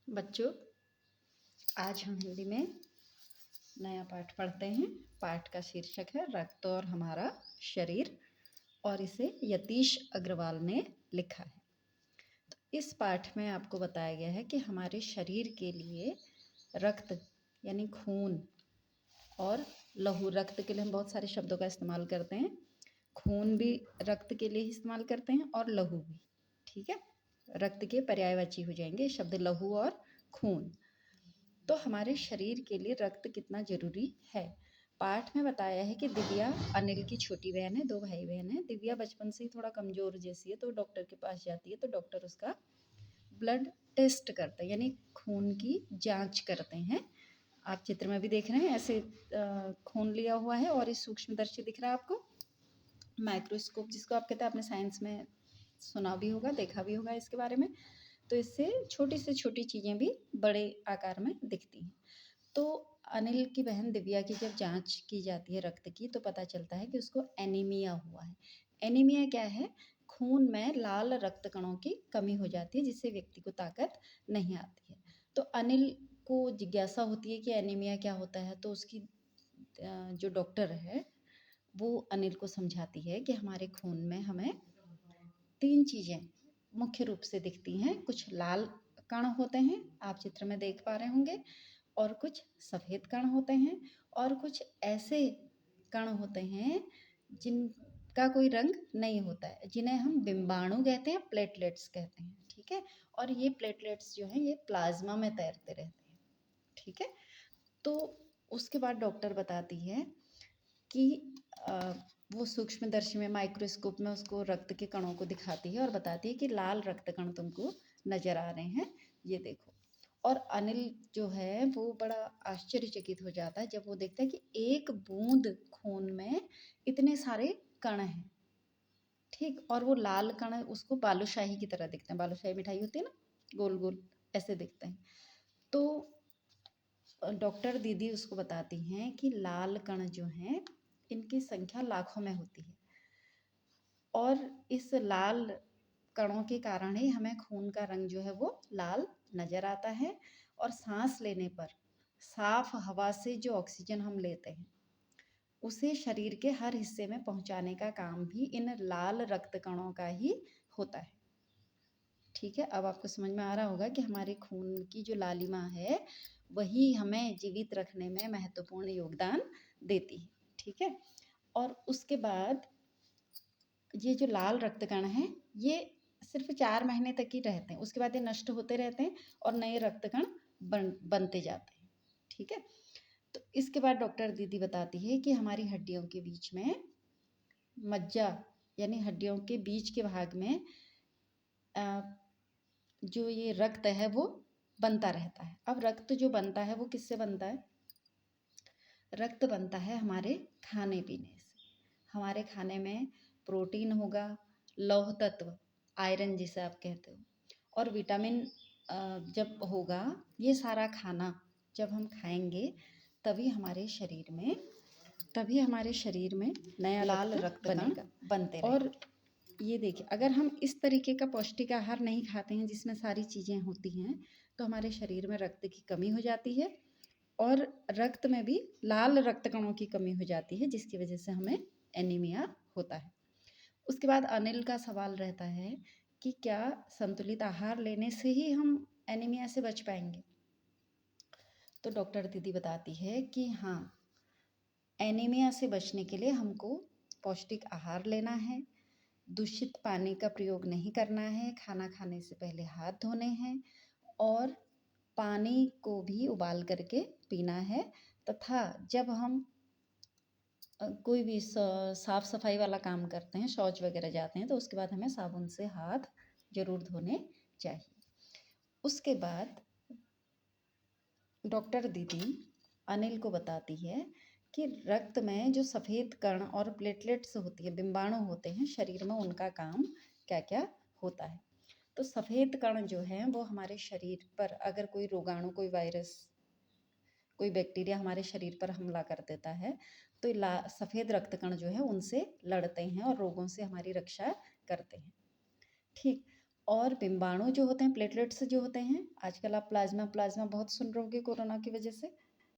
बच्चों, आज हम हिंदी में नया पाठ पढ़ते हैं। पाठ का शीर्षक है रक्त और हमारा शरीर और इसे यतीश अग्रवाल ने लिखा है। तो इस पाठ में आपको बताया गया है कि हमारे शरीर के लिए रक्त यानी खून और लहू, रक्त के लिए हम बहुत सारे शब्दों का इस्तेमाल करते हैं। खून भी रक्त के लिए ही इस्तेमाल करते हैं और लहू भी। ठीक है, रक्त के पर्यायवाची हो जाएंगे शब्द लहू और खून। तो हमारे शरीर के लिए रक्त कितना जरूरी है। पाठ में बताया है कि दिव्या अनिल की छोटी बहन है, 2 भाई बहन है। दिव्या बचपन से ही थोड़ा कमजोर जैसी है, तो डॉक्टर के पास जाती है, तो डॉक्टर उसका ब्लड टेस्ट करते हैं यानी खून की जांच करते हैं। आप चित्र में भी देख रहे हैं, ऐसे खून लिया हुआ है और इस सूक्ष्मदर्शी दिख रहा है आपको, माइक्रोस्कोप जिसको आप कहते हैं, आपने साइंस में सुना भी होगा, देखा भी होगा इसके बारे में। तो इससे छोटी से छोटी चीज़ें भी बड़े आकार में दिखती हैं। तो अनिल की बहन दिव्या की जब जांच की जाती है रक्त की, तो पता चलता है कि उसको एनीमिया हुआ है। एनीमिया क्या है? खून में लाल रक्त कणों की कमी हो जाती है, जिससे व्यक्ति को ताकत नहीं आती है। तो अनिल को जिज्ञासा होती है कि एनीमिया क्या होता है, तो उसकी जो डॉक्टर है वो अनिल को समझाती है कि हमारे खून में हमें 3 चीज़ें मुख्य रूप से दिखती हैं। कुछ लाल कण होते हैं, आप चित्र में देख पा रहे होंगे, और कुछ सफ़ेद कण होते हैं, और कुछ ऐसे कण होते हैं जिनका कोई रंग नहीं होता है, जिन्हें हम बिंबाणु कहते हैं, प्लेटलेट्स कहते हैं। ठीक है, और ये प्लेटलेट्स जो हैं ये प्लाज्मा में तैरते रहते हैं। ठीक है, तो उसके बाद डॉक्टर बताती है कि वो सूक्ष्मदर्शी में, माइक्रोस्कोप में उसको रक्त के कणों को दिखाती है और बताती है कि लाल रक्त कण तुमको नजर आ रहे हैं, ये देखो। और अनिल जो है वो बड़ा आश्चर्यचकित हो जाता है जब वो देखता है कि एक बूंद खून में इतने सारे कण हैं। ठीक, और वो लाल कण उसको बालूशाही की तरह दिखते हैं। बालूशाही मिठाई होती है ना, गोल गोल ऐसे दिखते हैं। तो डॉक्टर दीदी उसको बताती हैं कि लाल कण जो हैं इनकी संख्या लाखों में होती है, और इस लाल कणों के कारण ही हमें खून का रंग जो है वो लाल नजर आता है। और सांस लेने पर साफ हवा से जो ऑक्सीजन हम लेते हैं उसे शरीर के हर हिस्से में पहुंचाने का काम भी इन लाल रक्त कणों का ही होता है। ठीक है, अब आपको समझ में आ रहा होगा कि हमारे खून की जो लालिमा है वही हमें जीवित रखने में महत्वपूर्ण योगदान देती है। ठीक है, और उसके बाद ये जो लाल रक्त कण हैं ये सिर्फ 4 महीने तक ही रहते हैं, उसके बाद ये नष्ट होते रहते हैं और नए रक्त कण बनते जाते हैं। ठीक है, तो इसके बाद डॉक्टर दीदी बताती है कि हमारी हड्डियों के बीच में मज्जा यानी हड्डियों के बीच के भाग में जो ये रक्त है वो बनता रहता है। अब रक्त जो बनता है वो किससे बनता है? रक्त बनता है हमारे खाने पीने से। हमारे खाने में प्रोटीन होगा, लौह तत्व, आयरन जिसे आप कहते हो, और विटामिन जब होगा, ये सारा खाना जब हम खाएंगे तभी हमारे शरीर में नया लाल रक्त बनेगा, बनते रहेगा। और ये देखिए, अगर हम इस तरीके का पौष्टिक आहार नहीं खाते हैं जिसमें सारी चीज़ें होती हैं, तो हमारे शरीर में रक्त की कमी हो जाती है और रक्त में भी लाल रक्त कणों की कमी हो जाती है, जिसकी वजह से हमें एनीमिया होता है। उसके बाद अनिल का सवाल रहता है कि क्या संतुलित आहार लेने से ही हम एनीमिया से बच पाएंगे? तो डॉक्टर दीदी बताती है कि हाँ, एनीमिया से बचने के लिए हमको पौष्टिक आहार लेना है, दूषित पानी का प्रयोग नहीं करना है, खाना खाने से पहले हाथ धोने हैं, और पानी को भी उबाल करके पीना है, तथा जब हम कोई भी साफ सफाई वाला काम करते हैं, शौच वगैरह जाते हैं, तो उसके बाद हमें साबुन से हाथ जरूर धोने चाहिए। उसके बाद डॉक्टर दीदी अनिल को बताती है कि रक्त में जो सफ़ेद कण और प्लेटलेट्स होती है, बिंबाणु होते हैं शरीर में, उनका काम क्या क्या होता है। तो सफ़ेद कण जो हैं वो हमारे शरीर पर अगर कोई रोगाणु, कोई वायरस, कोई बैक्टीरिया हमारे शरीर पर हमला कर देता है, तो सफ़ेद रक्त कण जो है उनसे लड़ते हैं और रोगों से हमारी रक्षा करते हैं। ठीक, और बिंबाणु जो होते हैं, प्लेटलेट्स जो होते हैं, आजकल आप प्लाज़्मा प्लाज़्मा बहुत सुन रहे होंगे कोरोना की वजह से।